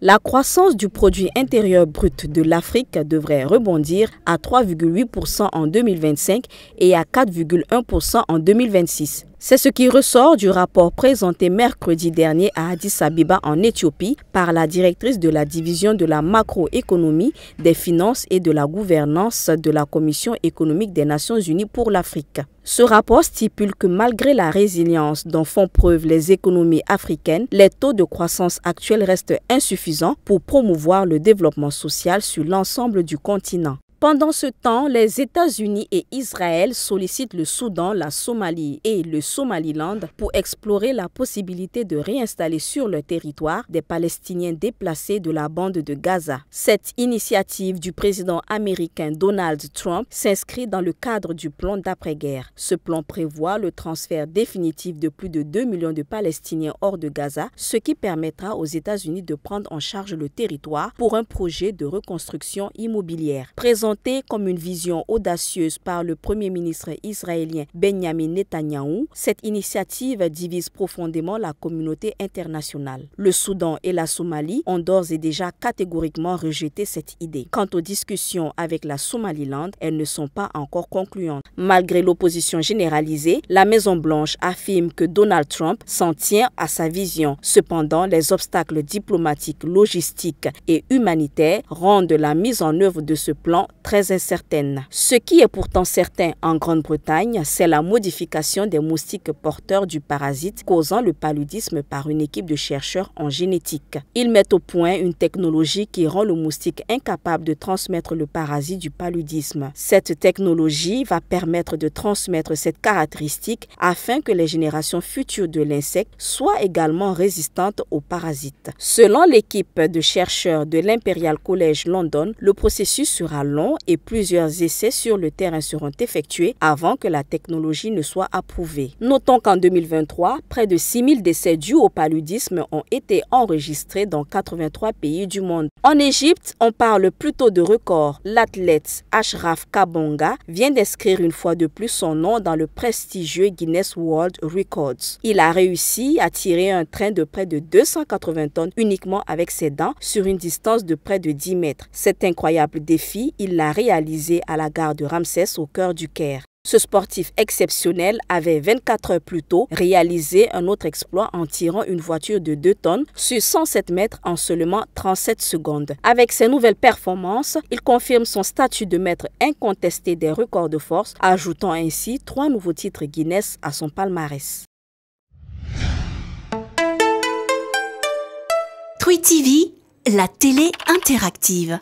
La croissance du produit intérieur brut de l'Afrique devrait rebondir à 3,8% en 2025 et à 4,1% en 2026. C'est ce qui ressort du rapport présenté mercredi dernier à Addis Abeba en Éthiopie par la directrice de la division de la macroéconomie, des finances et de la gouvernance de la Commission économique des Nations Unies pour l'Afrique. Ce rapport stipule que malgré la résilience dont font preuve les économies africaines, les taux de croissance actuels restent insuffisants pour promouvoir le développement social sur l'ensemble du continent. Pendant ce temps, les États-Unis et Israël sollicitent le Soudan, la Somalie et le Somaliland pour explorer la possibilité de réinstaller sur leur territoire des Palestiniens déplacés de la bande de Gaza. Cette initiative du président américain Donald Trump s'inscrit dans le cadre du plan d'après-guerre. Ce plan prévoit le transfert définitif de plus de 2 millions de Palestiniens hors de Gaza, ce qui permettra aux États-Unis de prendre en charge le territoire pour un projet de reconstruction immobilière. Présentée comme une vision audacieuse par le premier ministre israélien Benjamin Netanyahou, cette initiative divise profondément la communauté internationale. Le Soudan et la Somalie ont d'ores et déjà catégoriquement rejeté cette idée. Quant aux discussions avec la Somaliland, elles ne sont pas encore concluantes. Malgré l'opposition généralisée, la Maison-Blanche affirme que Donald Trump s'en tient à sa vision. Cependant, les obstacles diplomatiques, logistiques et humanitaires rendent la mise en œuvre de ce plan très incertaine. Ce qui est pourtant certain en Grande-Bretagne, c'est la modification des moustiques porteurs du parasite causant le paludisme par une équipe de chercheurs en génétique. Ils mettent au point une technologie qui rend le moustique incapable de transmettre le parasite du paludisme. Cette technologie va permettre de transmettre cette caractéristique afin que les générations futures de l'insecte soient également résistantes aux parasites. Selon l'équipe de chercheurs de l'Imperial College London, le processus sera long et plusieurs essais sur le terrain seront effectués avant que la technologie ne soit approuvée. Notons qu'en 2023, près de 6000 décès dus au paludisme ont été enregistrés dans 83 pays du monde. En Égypte, on parle plutôt de record. L'athlète Ashraf Kabonga vient d'inscrire une fois de plus son nom dans le prestigieux Guinness World Records. Il a réussi à tirer un train de près de 280 tonnes uniquement avec ses dents sur une distance de près de 10 mètres. Cet incroyable défi, il l'a réalisé à la gare de Ramsès au cœur du Caire. Ce sportif exceptionnel avait 24 heures plus tôt réalisé un autre exploit en tirant une voiture de 2 tonnes sur 107 mètres en seulement 37 secondes. Avec ses nouvelles performances, il confirme son statut de maître incontesté des records de force, ajoutant ainsi 3 nouveaux titres Guinness à son palmarès. Twi TV, la télé interactive.